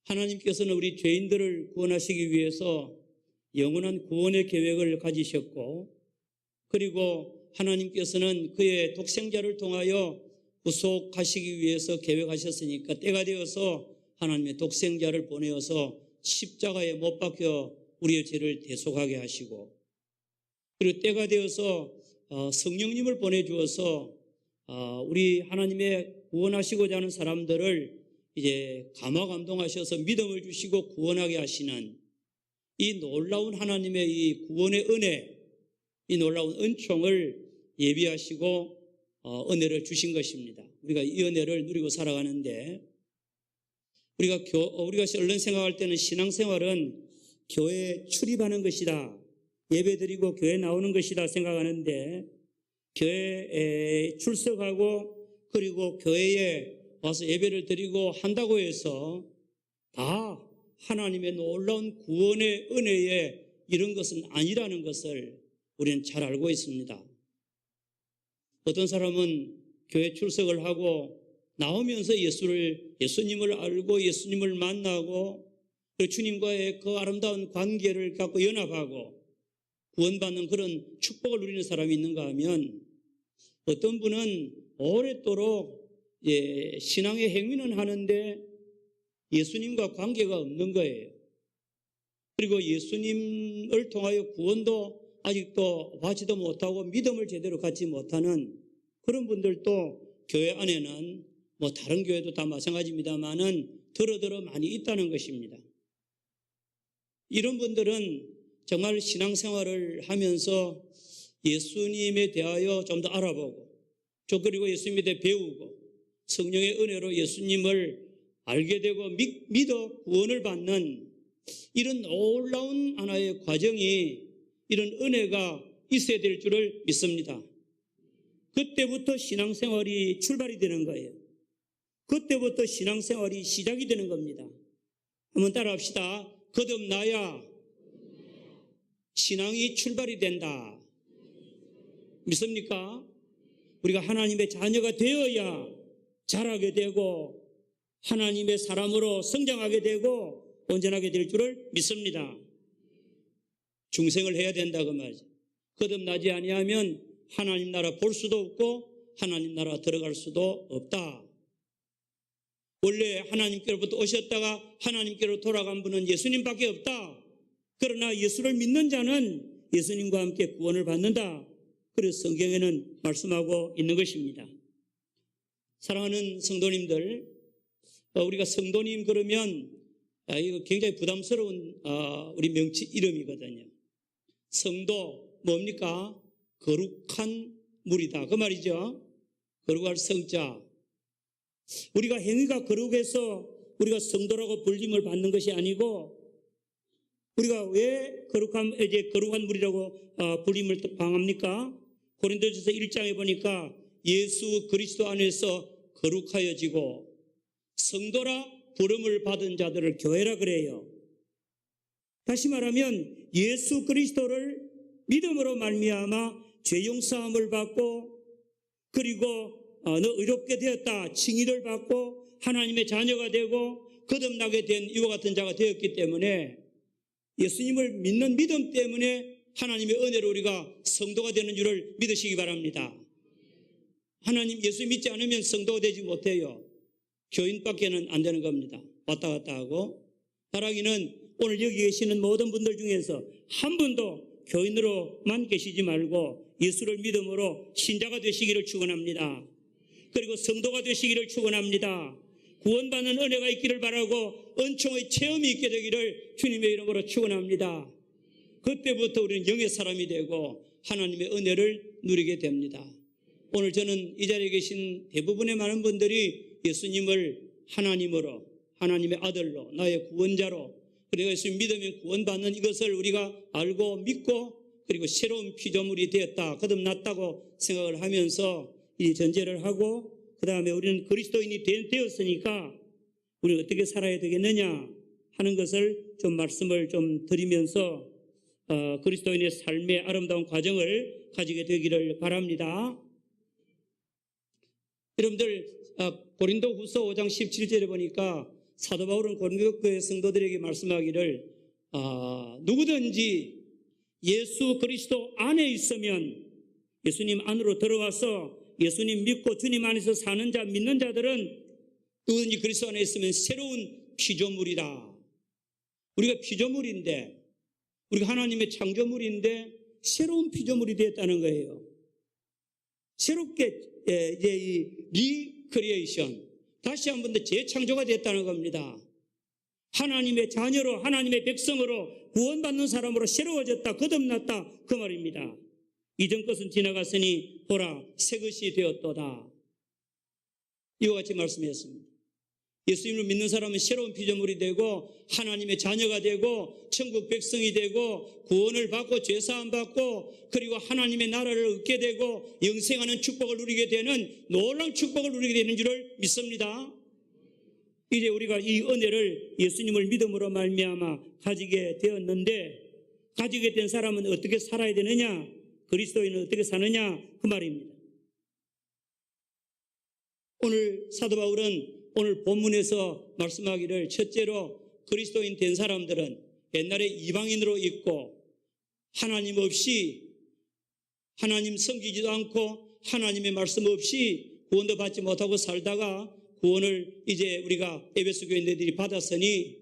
하나님께서는 우리 죄인들을 구원하시기 위해서 영원한 구원의 계획을 가지셨고, 그리고 하나님께서는 그의 독생자를 통하여 구속하시기 위해서 계획하셨으니까 때가 되어서 하나님의 독생자를 보내어서 십자가에 못 박혀 우리의 죄를 대속하게 하시고, 그리고 때가 되어서 성령님을 보내주어서 우리 하나님의 구원하시고자 하는 사람들을 이제 감화감동하셔서 믿음을 주시고 구원하게 하시는 이 놀라운 하나님의 이 구원의 은혜, 이 놀라운 은총을 예비하시고 은혜를 주신 것입니다. 우리가 이 은혜를 누리고 살아가는데, 우리가 얼른 생각할 때는 신앙생활은 교회에 출입하는 것이다, 예배드리고 교회 나오는 것이다 생각하는데, 교회에 출석하고 그리고 교회에 와서 예배를 드리고 한다고 해서 다 하나님의 놀라운 구원의 은혜에 이런 것은 아니라는 것을 우리는 잘 알고 있습니다. 어떤 사람은 교회 출석을 하고 나오면서 예수님을 알고 예수님을 만나고 주님과의 그 아름다운 관계를 갖고 연합하고 구원받는 그런 축복을 누리는 사람이 있는가 하면, 어떤 분은 오랫도록 신앙의 행위는 하는데 예수님과 관계가 없는 거예요. 그리고 예수님을 통하여 구원도 아직도 받지도 못하고 믿음을 제대로 갖지 못하는 그런 분들도 교회 안에는 다른 교회도 다 마찬가지입니다만은 더러 많이 있다는 것입니다. 이런 분들은 정말 신앙생활을 하면서 예수님에 대하여 좀 더 알아보고, 그리고 예수님에 대해 배우고 성령의 은혜로 예수님을 알게 되고 믿어 구원을 받는 이런 놀라운 하나의 과정이, 이런 은혜가 있어야 될 줄을 믿습니다. 그때부터 신앙생활이 출발이 되는 거예요. 그때부터 신앙생활이 시작이 되는 겁니다. 한번 따라합시다. 거듭나야 신앙이 출발이 된다. 믿습니까? 우리가 하나님의 자녀가 되어야 자라게 되고 하나님의 사람으로 성장하게 되고 온전하게 될 줄을 믿습니다. 중생을 해야 된다 그 말이죠. 거듭나지 아니하면 하나님 나라 볼 수도 없고 하나님 나라 들어갈 수도 없다. 원래 하나님께로부터 오셨다가 하나님께로 돌아간 분은 예수님밖에 없다. 그러나 예수를 믿는 자는 예수님과 함께 구원을 받는다. 그래서 성경에는 말씀하고 있는 것입니다. 사랑하는 성도님들, 우리가 성도님 그러면 이거 굉장히 부담스러운 우리 명치 이름이거든요. 성도 뭡니까? 거룩한 무리다 그 말이죠. 거룩할 성자. 우리가 행위가 거룩해서 우리가 성도라고 불림을 받는 것이 아니고, 우리가 왜 거룩한 무리라고 불림을 당합니까? 고린도전서 1장에 보니까 예수 그리스도 안에서 거룩하여지고 성도라 부름을 받은 자들을 교회라 그래요. 다시 말하면 예수 그리스도를 믿음으로 말미암아 죄 용서함을 받고, 그리고 너 의롭게 되었다 칭의를 받고 하나님의 자녀가 되고 거듭나게 된 이와 같은 자가 되었기 때문에, 예수님을 믿는 믿음 때문에 하나님의 은혜로 우리가 성도가 되는 줄을 믿으시기 바랍니다. 하나님 예수 믿지 않으면 성도가 되지 못해요. 교인밖에는 안 되는 겁니다. 왔다 갔다 하고. 바라기는 오늘 여기 계시는 모든 분들 중에서 한 분도 교인으로만 계시지 말고 예수를 믿음으로 신자가 되시기를 축원합니다. 그리고 성도가 되시기를 축원합니다. 구원받는 은혜가 있기를 바라고 은총의 체험이 있게 되기를 주님의 이름으로 축원합니다. 그때부터 우리는 영의 사람이 되고 하나님의 은혜를 누리게 됩니다. 오늘 저는 이 자리에 계신 대부분의 많은 분들이 예수님을 하나님으로, 하나님의 아들로, 나의 구원자로, 그리고 예수님 믿으면 구원받는 이것을 우리가 알고 믿고, 그리고 새로운 피조물이 되었다, 거듭났다고 생각을 하면서 이 전제를 하고, 그 다음에 우리는 그리스도인이 되었으니까 우리는 어떻게 살아야 되겠느냐 하는 것을 좀 말씀을 좀 드리면서 그리스도인의 삶의 아름다운 과정을 가지게 되기를 바랍니다. 여러분들 고린도후서 5장 17절에 보니까 사도 바울은 고린도 교회 성도들에게 말씀하기를 누구든지 예수 그리스도 안에 있으면, 예수님 안으로 들어와서 예수님 믿고 주님 안에서 사는 자, 믿는 자들은 누구든지 그리스도 안에 있으면 새로운 피조물이다. 우리가 피조물인데, 우리가 하나님의 창조물인데 새로운 피조물이 되었다는 거예요. 새롭게 이제 이 리크리에이션, 다시 한 번 더 재창조가 됐다는 겁니다. 하나님의 자녀로, 하나님의 백성으로, 구원받는 사람으로 새로워졌다, 거듭났다, 그 말입니다. 이전 것은 지나갔으니 보라 새 것이 되었도다. 이와 같이 말씀했습니다. 예수님을 믿는 사람은 새로운 피조물이 되고 하나님의 자녀가 되고 천국 백성이 되고 구원을 받고 죄사함 받고 그리고 하나님의 나라를 얻게 되고 영생하는 축복을 누리게 되는 놀라운 축복을 누리게 되는 줄을 믿습니다. 이제 우리가 이 은혜를 예수님을 믿음으로 말미암아 가지게 되었는데, 가지게 된 사람은 어떻게 살아야 되느냐, 그리스도인은 어떻게 사느냐, 그 말입니다. 오늘 사도 바울은 오늘 본문에서 말씀하기를, 첫째로 그리스도인 된 사람들은 옛날에 이방인으로 있고 하나님 없이, 하나님 섬기지도 않고 하나님의 말씀 없이 구원도 받지 못하고 살다가 구원을 이제 우리가 에베소 교인들이 받았으니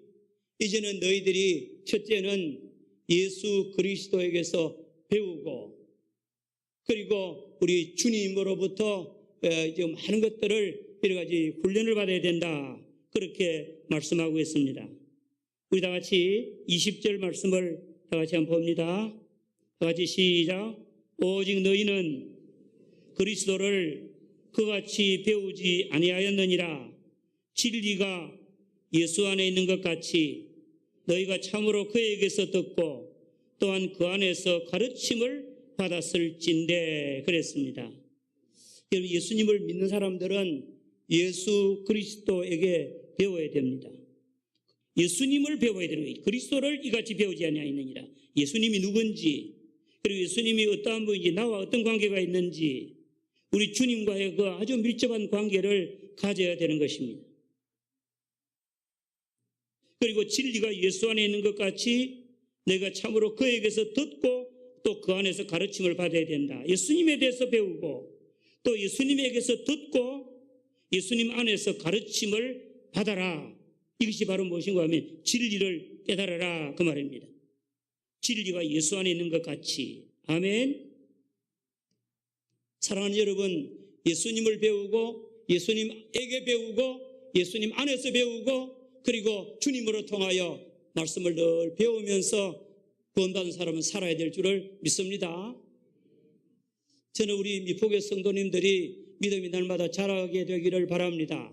이제는 너희들이 첫째는 예수 그리스도에게서 배우고 그리고 우리 주님으로부터 지금 많은 것들을 여러 가지 훈련을 받아야 된다, 그렇게 말씀하고 있습니다. 우리 다 같이 20절 말씀을 다 같이 한번 봅니다. 다 같이 시작. 오직 너희는 그리스도를 그같이 배우지 아니하였느니라. 진리가 예수 안에 있는 것 같이 너희가 참으로 그에게서 듣고 또한 그 안에서 가르침을 받았을진데, 그랬습니다. 여러분, 예수님을 믿는 사람들은 예수 그리스도에게 배워야 됩니다. 예수님을 배워야 되는 거예요. 그리스도를 이같이 배우지 아니하였느니라. 예수님이 누군지, 그리고 예수님이 어떠한 분인지, 나와 어떤 관계가 있는지, 우리 주님과의 그 아주 밀접한 관계를 가져야 되는 것입니다. 그리고 진리가 예수 안에 있는 것 같이 내가 참으로 그에게서 듣고 또 그 안에서 가르침을 받아야 된다. 예수님에 대해서 배우고 또 예수님에게서 듣고 예수님 안에서 가르침을 받아라. 이것이 바로 무엇인가 하면 진리를 깨달아라, 그 말입니다. 진리가 예수 안에 있는 것 같이. 아멘. 사랑하는 여러분, 예수님을 배우고 예수님에게 배우고 예수님 안에서 배우고 그리고 주님으로 통하여 말씀을 늘 배우면서 구원받은 사람은 살아야 될 줄을 믿습니다. 저는 우리 미포교 성도님들이 믿음이 날마다 자라게 되기를 바랍니다.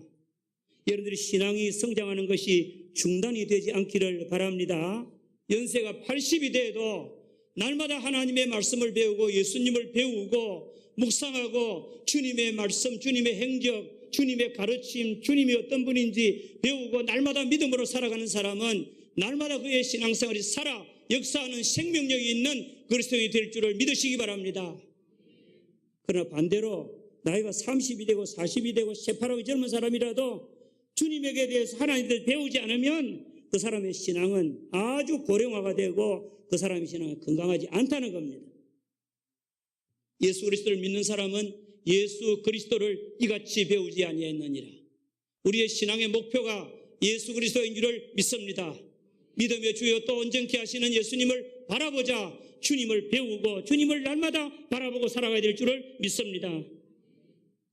여러분들이 신앙이 성장하는 것이 중단이 되지 않기를 바랍니다. 연세가 80이 돼도 날마다 하나님의 말씀을 배우고 예수님을 배우고 묵상하고 주님의 말씀, 주님의 행적, 주님의 가르침, 주님이 어떤 분인지 배우고 날마다 믿음으로 살아가는 사람은 날마다 그의 신앙생활이 살아 역사하는 생명력이 있는 그리스도인이 될 줄을 믿으시기 바랍니다. 그러나 반대로 나이가 30이 되고 40이 되고 새파랗게 젊은 사람이라도 주님에게 대해서 하나님을 배우지 않으면 그 사람의 신앙은 아주 고령화가 되고 그 사람의 신앙은 건강하지 않다는 겁니다. 예수 그리스도를 믿는 사람은 예수 그리스도를 이같이 배우지 아니하였느니라. 우리의 신앙의 목표가 예수 그리스도인 줄을 믿습니다. 믿음의 주여 또 온전케 하시는 예수님을 바라보자. 주님을 배우고 주님을 날마다 바라보고 살아가야 될 줄을 믿습니다.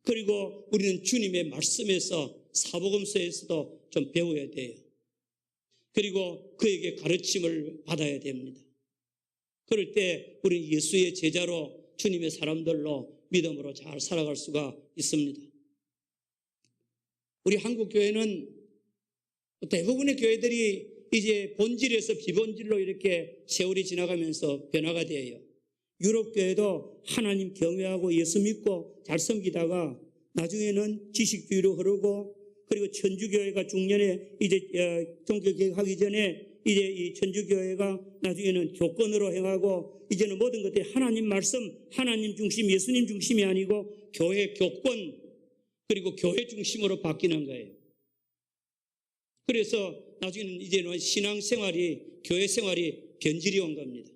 그리고 우리는 주님의 말씀에서 사복음서에서도 좀 배워야 돼요. 그리고 그에게 가르침을 받아야 됩니다. 그럴 때 우리는 예수의 제자로 주님의 사람들로 믿음으로 잘 살아갈 수가 있습니다. 우리 한국 교회는 대부분의 교회들이 이제 본질에서 비본질로 이렇게 세월이 지나가면서 변화가 돼요. 유럽 교회도 하나님 경외하고 예수 믿고 잘 섬기다가 나중에는 지식주의로 흐르고 그리고 천주교회가 중년에 이제 종교개혁하기 전에 이제 이 천주교회가 나중에는 교권으로 행하고 이제는 모든 것들이 하나님 말씀, 하나님 중심, 예수님 중심이 아니고 교회 교권 그리고 교회 중심으로 바뀌는 거예요. 그래서 나중에는 이제는 신앙생활이, 교회 생활이 변질이 온 겁니다.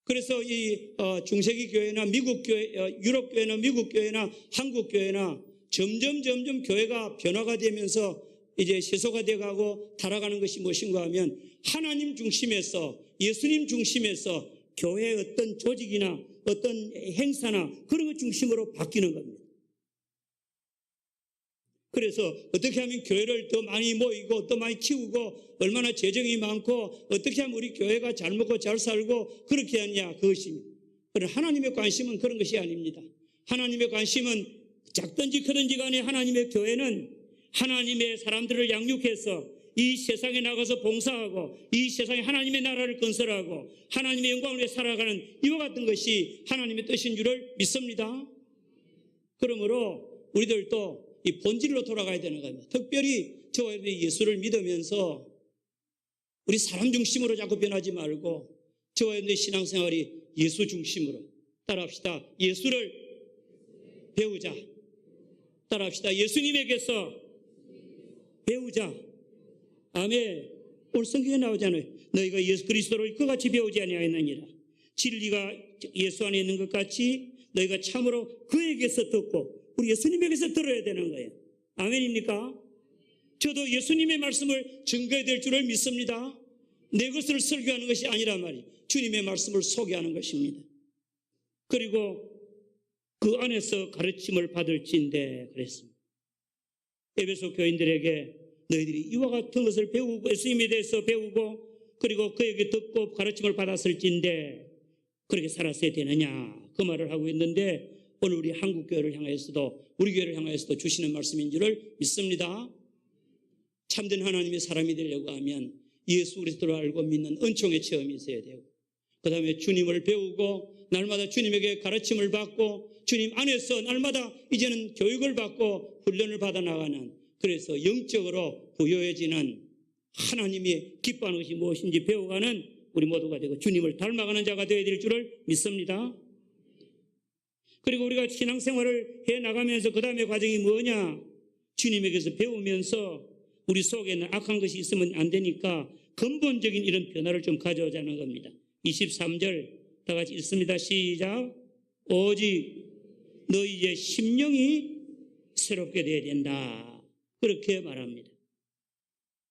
그래서 이 중세기 교회나 미국 교회, 유럽 교회나 미국 교회나 한국 교회나 점점 교회가 변화가 되면서 이제 세소가 돼가고 타락하는 것이 무엇인가 하면 하나님 중심에서, 예수님 중심에서 교회의 어떤 조직이나 어떤 행사나 그런 것 중심으로 바뀌는 겁니다. 그래서 어떻게 하면 교회를 더 많이 모이고 더 많이 키우고 얼마나 재정이 많고 어떻게 하면 우리 교회가 잘 먹고 잘 살고 그렇게 하냐, 그것입니다. 그러나 하나님의 관심은 그런 것이 아닙니다. 하나님의 관심은 작든지 크든지 간에 하나님의 교회는 하나님의 사람들을 양육해서 이 세상에 나가서 봉사하고 이 세상에 하나님의 나라를 건설하고 하나님의 영광을 위해 살아가는 이와 같은 것이 하나님의 뜻인 줄을 믿습니다. 그러므로 우리들도 이 본질로 돌아가야 되는 겁니다. 특별히 저와 여러분이 예수를 믿으면서 우리 사람 중심으로 자꾸 변하지 말고 저와 여러분의 신앙생활이 예수 중심으로 따라합시다. 예수를 배우자. 따라합시다. 예수님에게서 배우자. 아멘. 오늘 성경에 나오잖아요. 너희가 예수 그리스도를 그같이 배우지 아니하였느니라. 진리가 예수 안에 있는 것 같이 너희가 참으로 그에게서 듣고 우리 예수님에게서 들어야 되는 거예요. 아멘입니까? 저도 예수님의 말씀을 증거해야 될 줄을 믿습니다. 내 것을 설교하는 것이 아니란 말이에요. 주님의 말씀을 소개하는 것입니다. 그리고 그 안에서 가르침을 받을지인데 그랬습니다. 에베소 교인들에게 너희들이 이와 같은 것을 배우고 예수님에 대해서 배우고 그리고 그에게 듣고 가르침을 받았을지인데 그렇게 살았어야 되느냐, 그 말을 하고 있는데 오늘 우리 한국교회를 향해서도 우리 교회를 향해서도 주시는 말씀인 줄을 믿습니다. 참된 하나님의 사람이 되려고 하면 예수 그리스도를 알고 믿는 은총의 체험이 있어야 되고 그 다음에 주님을 배우고 날마다 주님에게 가르침을 받고 주님 안에서 날마다 이제는 교육을 받고 훈련을 받아 나가는, 그래서 영적으로 부유해지는 하나님이 기뻐하는 것이 무엇인지 배워가는 우리 모두가 되고 주님을 닮아가는 자가 되어야 될 줄을 믿습니다. 그리고 우리가 신앙생활을 해나가면서 그 다음에 과정이 뭐냐, 주님에게서 배우면서 우리 속에는 악한 것이 있으면 안 되니까 근본적인 이런 변화를 좀 가져오자는 겁니다. 23절 다 같이 읽습니다. 시작. 오직 너희의 심령이 새롭게 되어야 된다. 그렇게 말합니다.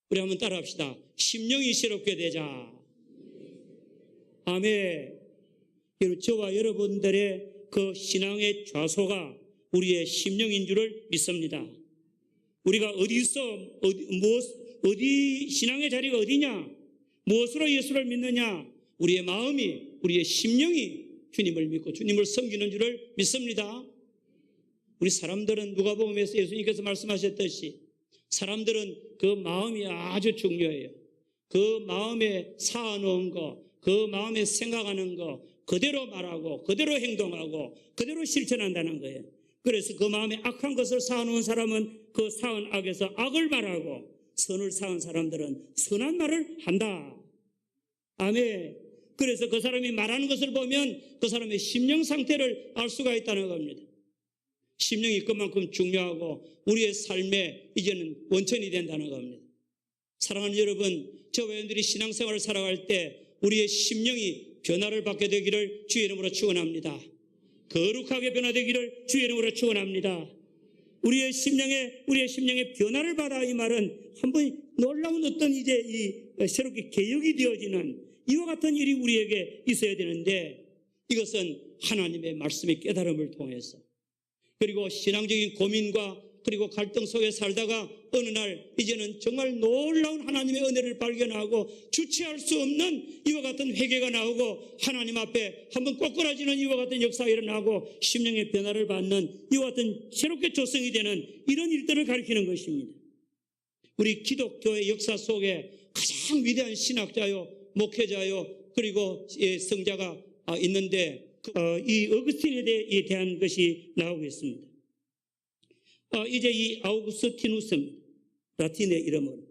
우리 한번 따라합시다. 심령이 새롭게 되자. 아멘. 저와 여러분들의 그 신앙의 좌소가 우리의 심령인 줄을 믿습니다. 우리가 어디 신앙의 자리가 어디냐, 무엇으로 예수를 믿느냐, 우리의 마음이, 우리의 심령이 주님을 믿고 주님을 섬기는 줄을 믿습니다. 우리 사람들은 누가복음에서 예수님께서 말씀하셨듯이 사람들은 그 마음이 아주 중요해요. 그 마음에 쌓아놓은 거, 그 마음에 생각하는 거 그대로 말하고 그대로 행동하고 그대로 실천한다는 거예요. 그래서 그 마음에 악한 것을 쌓아놓은 사람은 그 쌓은 악에서 악을 말하고 선을 쌓은 사람들은 선한 말을 한다. 아멘. 그래서 그 사람이 말하는 것을 보면 그 사람의 심령 상태를 알 수가 있다는 겁니다. 심령이 그만큼 중요하고 우리의 삶에 이제는 원천이 된다는 겁니다. 사랑하는 여러분, 저와 여러분들이 신앙생활을 살아갈 때 우리의 심령이 변화를 받게 되기를 주의 이름으로 축원합니다. 거룩하게 변화되기를 주의 이름으로 축원합니다. 우리의 심령의 변화를 받아, 이 말은 한번 놀라운 어떤 이제 이 새롭게 개혁이 되어지는 이와 같은 일이 우리에게 있어야 되는데, 이것은 하나님의 말씀의 깨달음을 통해서, 그리고 신앙적인 고민과 그리고 갈등 속에 살다가 어느 날 이제는 정말 놀라운 하나님의 은혜를 발견하고 주체할 수 없는 이와 같은 회개가 나오고 하나님 앞에 한번 꼬꾸라지는 이와 같은 역사가 일어나고 심령의 변화를 받는 이와 같은 새롭게 조성이 되는 이런 일들을 가리키는 것입니다. 우리 기독교의 역사 속에 가장 위대한 신학자요, 목회자요, 그리고 성자가 있는데 이 어거스틴에 대한 것이 나오고 있습니다. 이제 이 아우구스티누스입니다. 라틴의 이름으로.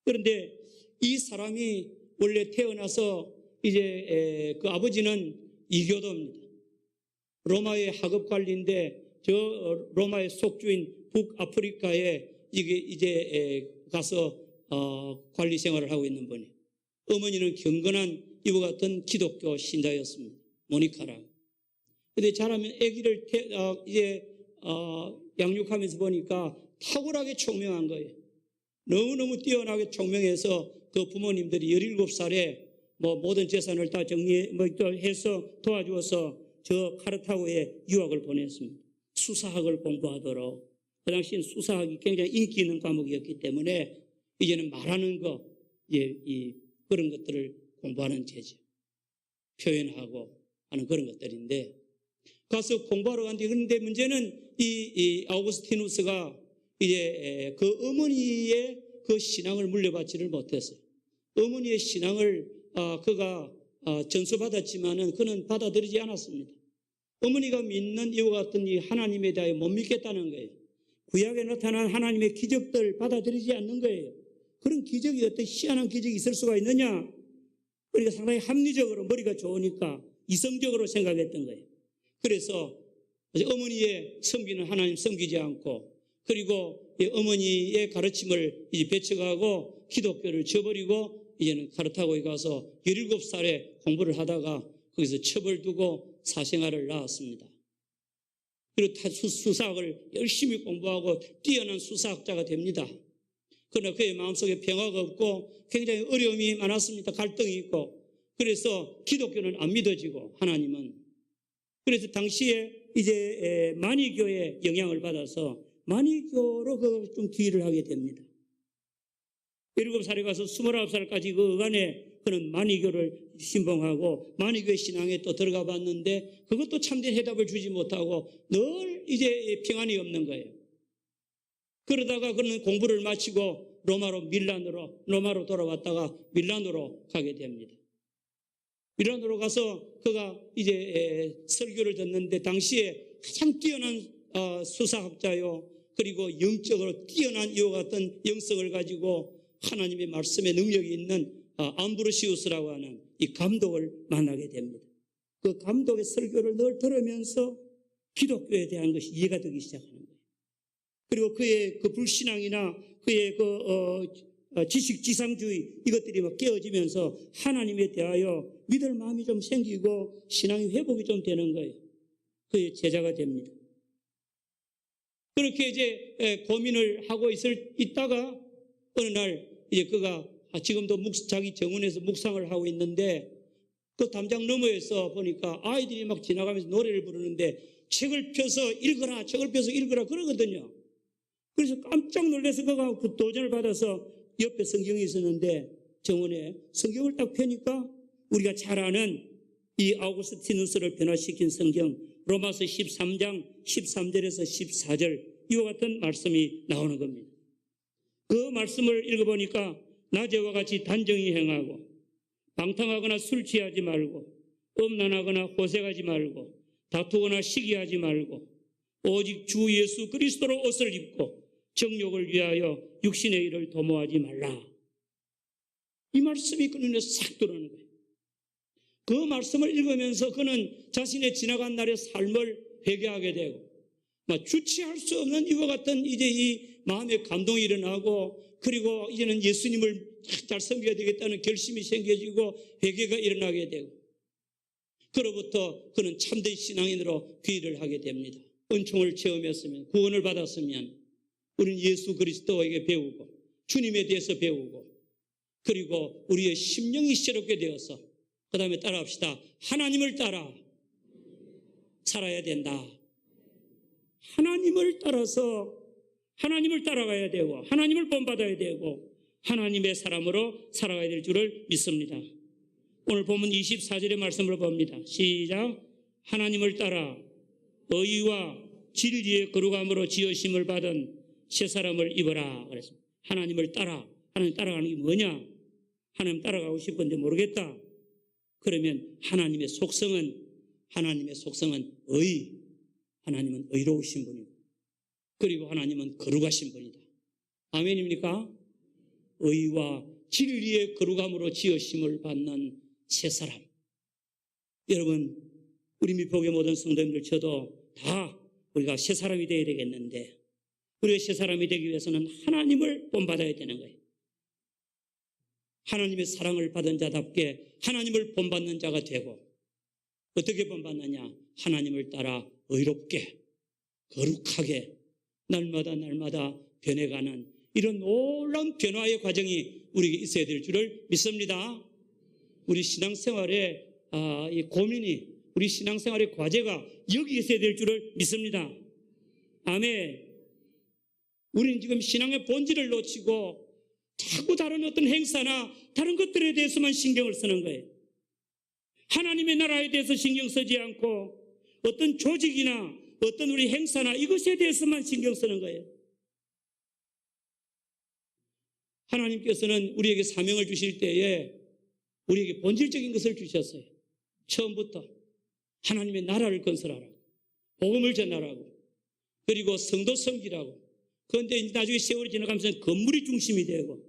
그런데 이 사람이 원래 태어나서 이제 그 아버지는 이교도입니다. 로마의 하급 관리인데 저 로마의 속주인 북아프리카에 이게 이제 가서 관리 생활을 하고 있는 분이. 어머니는 경건한 이와 같은 기독교 신자였습니다. 모니카라고. 근데 자라면 아기를 양육하면서 보니까 탁월하게 총명한 거예요. 너무너무 뛰어나게 총명해서 그 부모님들이 17살에 모든 재산을 다 해서 도와주어서 저 카르타고에 유학을 보냈습니다. 수사학을 공부하도록. 그 당시엔 수사학이 굉장히 인기 있는 과목이었기 때문에 이제는 말하는 거, 그런 것들을 공부하는 제죠. 표현하고 하는 그런 것들인데, 가서 공부하러 갔는데, 그런데 문제는 이 아우구스티누스가 이제 그 어머니의 그 신앙을 물려받지를 못했어요. 어머니의 신앙을 그가 전수받았지만은 그는 받아들이지 않았습니다. 어머니가 믿는 이와 같은 이 하나님에 대하여 못 믿겠다는 거예요. 구약에 나타난 하나님의 기적들 받아들이지 않는 거예요. 그런 기적이 어떤 희한한 기적이 있을 수가 있느냐? 그러니까 상당히 합리적으로 머리가 좋으니까 이성적으로 생각했던 거예요. 그래서 어머니의 섬기는 하나님 섬기지 않고, 그리고 어머니의 가르침을 이제 배척하고 기독교를 저버리고 이제는 카르타고에 가서 17살에 공부를 하다가 거기서 첩을 두고 사생활을 낳았습니다. 그리고 수사학을 열심히 공부하고 뛰어난 수사학자가 됩니다. 그러나 그의 마음속에 평화가 없고 굉장히 어려움이 많았습니다. 갈등이 있고. 그래서 기독교는 안 믿어지고, 하나님은. 그래서 당시에 이제 만이교의 영향을 받아서 만이교로 좀 뒤를 하게 됩니다. 17살에 가서 29살까지 그 어간에 그는 만이교를 신봉하고 만이교의 신앙에 또 들어가 봤는데 그것도 참된 해답을 주지 못하고 늘 이제 평안이 없는 거예요. 그러다가 그는 공부를 마치고 로마로 돌아왔다가 밀라노로 가게 됩니다. 밀라노로 가서 그가 이제 설교를 듣는데 당시에 가장 뛰어난 수사학자요, 그리고 영적으로 뛰어난 이와 같은 영성을 가지고 하나님의 말씀에 능력이 있는 암브로시우스라고 하는 이 감독을 만나게 됩니다. 그 감독의 설교를 늘 들으면서 기독교에 대한 것이 이해가 되기 시작하는 거예요. 그리고 그의 그 불신앙이나 그의 지식지상주의 이것들이 막 깨어지면서 하나님에 대하여 믿을 마음이 좀 생기고 신앙이 회복이 좀 되는 거예요. 그의 제자가 됩니다. 그렇게 이제 고민을 하고 있다가 어느 날 이제 그가 지금도 자기 정원에서 묵상을 하고 있는데 그 담장 너머에서 보니까 아이들이 막 지나가면서 노래를 부르는데 책을 펴서 읽어라 그러거든요. 그래서 깜짝 놀라서 그가 그 도전을 받아서 옆에 성경이 있었는데 정원에 성경을 딱 펴니까 우리가 잘 아는 이 아우구스티누스를 변화시킨 성경 로마서 13장 13절에서 14절 이와 같은 말씀이 나오는 겁니다. 그 말씀을 읽어보니까 낮에와 같이 단정히 행하고 방탕하거나 술 취하지 말고 음란하거나 호색하지 말고 다투거나 시기하지 말고 오직 주 예수 그리스도로 옷을 입고 정욕을 위하여 육신의 일을 도모하지 말라. 이 말씀이 그 눈에 싹 들어오는 거예요. 그 말씀을 읽으면서 그는 자신의 지나간 날의 삶을 회개하게 되고 주체할 수 없는 이와 같은 이제 이 마음의 감동이 일어나고 그리고 이제는 예수님을 잘 섬겨야 되겠다는 결심이 생겨지고 회개가 일어나게 되고 그로부터 그는 참된 신앙인으로 귀의를 하게 됩니다. 은총을 체험했으면 구원을 받았으면 우리는 예수 그리스도에게 배우고 주님에 대해서 배우고 그리고 우리의 심령이 새롭게 되어서 그 다음에 따라합시다. 하나님을 따라 살아야 된다. 하나님을 따라서 하나님을 따라가야 되고 하나님을 본받아야 되고 하나님의 사람으로 살아가야 될 줄을 믿습니다. 오늘 본문 24절의 말씀을 봅니다. 시작. 하나님을 따라 의와 진리의 거룩함으로 지으심을 받은 새 사람을 입어라. 그래서 하나님을 따라. 하나님 따라가는 게 뭐냐? 하나님 따라가고 싶은데 모르겠다. 그러면 하나님의 속성은 의. 하나님은 의로우신 분이고 그리고 하나님은 거룩하신 분이다. 아멘입니까? 의와 진리의 거룩함으로 지으심을 받는 새 사람. 여러분, 우리 미포의 모든 성도님들 저도 다 우리가 새 사람이 되어야 되겠는데 우리가 새 사람이 되기 위해서는 하나님을 본받아야 되는 거예요. 하나님의 사랑을 받은 자답게 하나님을 본받는 자가 되고, 어떻게 본받느냐? 하나님을 따라 의롭게, 거룩하게 날마다 변해가는 이런 놀라운 변화의 과정이 우리에게 있어야 될 줄을 믿습니다. 우리 신앙생활의 이 고민이, 우리 신앙생활의 과제가 여기 있어야 될 줄을 믿습니다. 아멘. 우리는 지금 신앙의 본질을 놓치고 자꾸 다른 어떤 행사나 다른 것들에 대해서만 신경을 쓰는 거예요. 하나님의 나라에 대해서 신경 쓰지 않고 어떤 조직이나 어떤 우리 행사나 이것에 대해서만 신경 쓰는 거예요. 하나님께서는 우리에게 사명을 주실 때에 우리에게 본질적인 것을 주셨어요. 처음부터 하나님의 나라를 건설하라고, 복음을 전하라고, 그리고 성도 섬기라고. 그런데 이제 나중에 세월이 지나가면서 건물이 중심이 되고,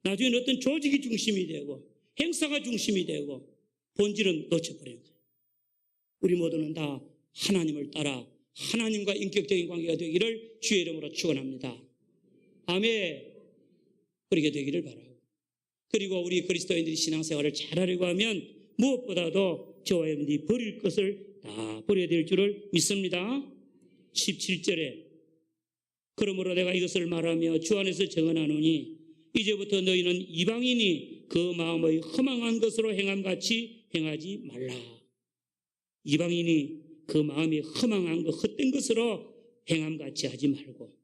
나중에는 어떤 조직이 중심이 되고, 행사가 중심이 되고, 본질은 놓쳐버린 거예요. 우리 모두는 다 하나님을 따라 하나님과 인격적인 관계가 되기를 주의 이름으로 축원합니다. 아멘. 그렇게 되기를 바라고, 그리고 우리 그리스도인들이 신앙생활을 잘하려고 하면 무엇보다도 저와 여러분들이 버릴 것을 다 버려야 될 줄을 믿습니다. 17절에 그러므로 내가 이것을 말하며 주 안에서 정언하노니 이제부터 너희는 이방인이 그 마음의 허망한 것으로 행함같이 행하지 말라. 이방인이 그 마음이 허망한 것, 헛된 것으로 행함같이 하지 말고,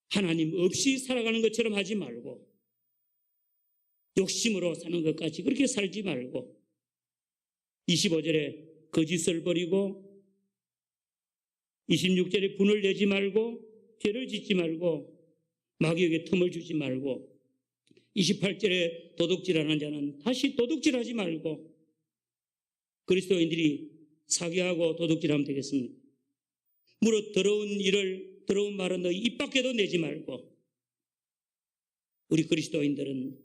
하나님 없이 살아가는 것처럼 하지 말고, 욕심으로 사는 것 같이 그렇게 살지 말고, 25절에 거짓을 버리고, 26절에 분을 내지 말고, 죄를 짓지 말고, 마귀에게 틈을 주지 말고, 28절에 도둑질하는 자는 다시 도둑질하지 말고, 그리스도인들이 사기하고 도둑질하면 되겠습니까? 무릇 더러운 말은 너희 입 밖에도 내지 말고, 우리 그리스도인들은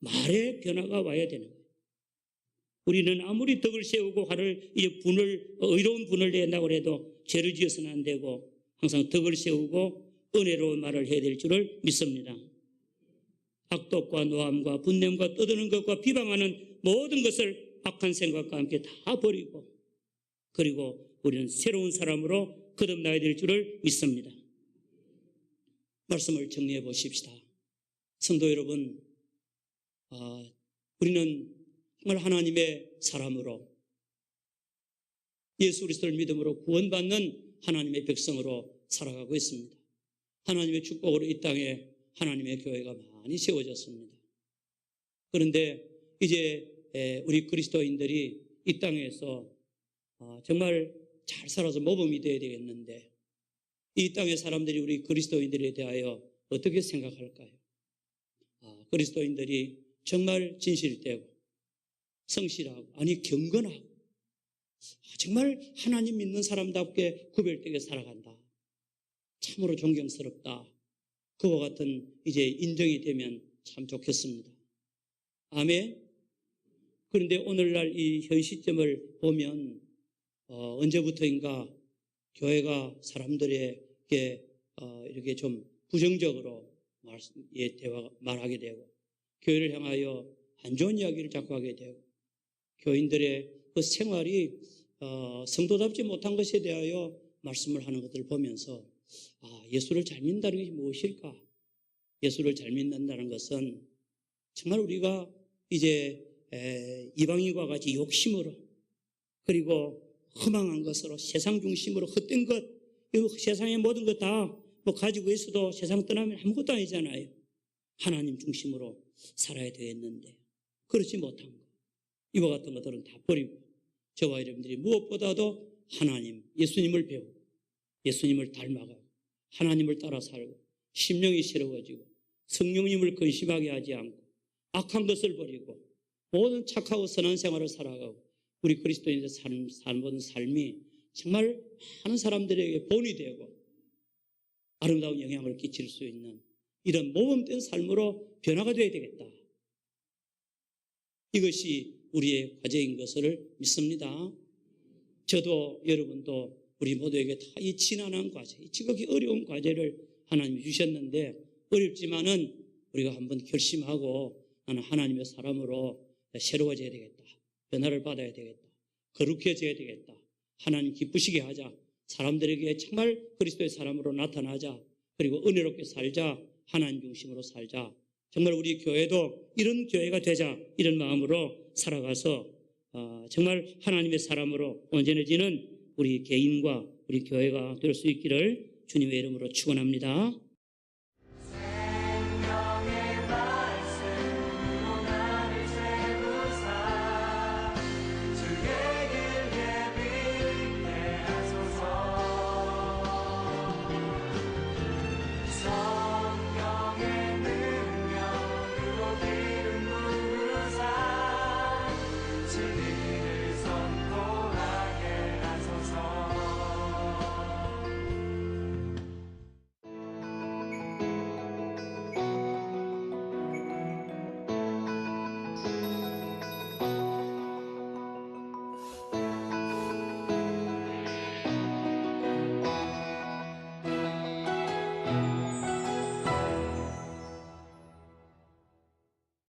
말의 변화가 와야 되는 거예요. 우리는 아무리 덕을 세우고 의로운 분을 낸다고 해도 죄를 지어서는 안 되고, 항상 덕을 세우고 은혜로운 말을 해야 될 줄을 믿습니다. 악독과 노함과 분냄과 떠드는 것과 비방하는 모든 것을 악한 생각과 함께 다 버리고, 그리고 우리는 새로운 사람으로 거듭나야 될 줄을 믿습니다. 말씀을 정리해 보십시다. 성도 여러분, 우리는 정말 하나님의 사람으로, 예수 그리스도를 믿음으로 구원받는 하나님의 백성으로 살아가고 있습니다. 하나님의 축복으로 이 땅에 하나님의 교회가 많이 세워졌습니다. 그런데 이제 우리 그리스도인들이 이 땅에서 정말 잘 살아서 모범이 되어야 되겠는데, 이 땅의 사람들이 우리 그리스도인들에 대하여 어떻게 생각할까요? 그리스도인들이 정말 진실되고 성실하고, 아니 경건하고, 정말 하나님 믿는 사람답게 구별되게 살아간다, 참으로 존경스럽다, 그와 같은 이제 인정이 되면 참 좋겠습니다. 아멘. 그런데 오늘날 이 현 시점을 보면 언제부터인가 교회가 사람들에게 이렇게 좀 부정적으로 말하게 되고, 교회를 향하여 안 좋은 이야기를 자꾸 하게 되고, 교인들의 그 생활이 성도답지 못한 것에 대하여 말씀을 하는 것들을 보면서 예수를 잘 믿는다는 것이 무엇일까? 예수를 잘 믿는다는 것은 정말 우리가 이제 이방인과 같이 욕심으로, 그리고 허망한 것으로, 세상 중심으로, 헛된 것, 세상의 모든 것 다 뭐 가지고 있어도 세상 떠나면 아무것도 아니잖아요. 하나님 중심으로 살아야 되겠는데 그렇지 못한 것, 이와 같은 것들은 다 버리고, 저와 여러분들이 무엇보다도 하나님, 예수님을 배우고 예수님을 닮아가고 하나님을 따라 살고, 심령이 새로워지고 성령님을 근심하게 하지 않고 악한 것을 버리고 모든 착하고 선한 생활을 살아가고, 우리 그리스도인의 삶은 삶이 정말 많은 사람들에게 본이 되고 아름다운 영향을 끼칠 수 있는 이런 모범된 삶으로 변화가 되어야 되겠다. 이것이 우리의 과제인 것을 믿습니다. 저도 여러분도 우리 모두에게 다 이 지난한 과제, 이 지극히 어려운 과제를 하나님이 주셨는데 어렵지만은 우리가 한번 결심하고 나는 하나님의 사람으로 새로워져야 되겠다. 변화를 받아야 되겠다. 거룩해져야 되겠다. 하나님 기쁘시게 하자. 사람들에게 정말 그리스도의 사람으로 나타나자. 그리고 은혜롭게 살자. 하나님 중심으로 살자. 정말 우리 교회도 이런 교회가 되자. 이런 마음으로 살아가서 정말 하나님의 사람으로 온전해지는 우리 개인과 우리 교회가 될 수 있기를 주님의 이름으로 축원합니다.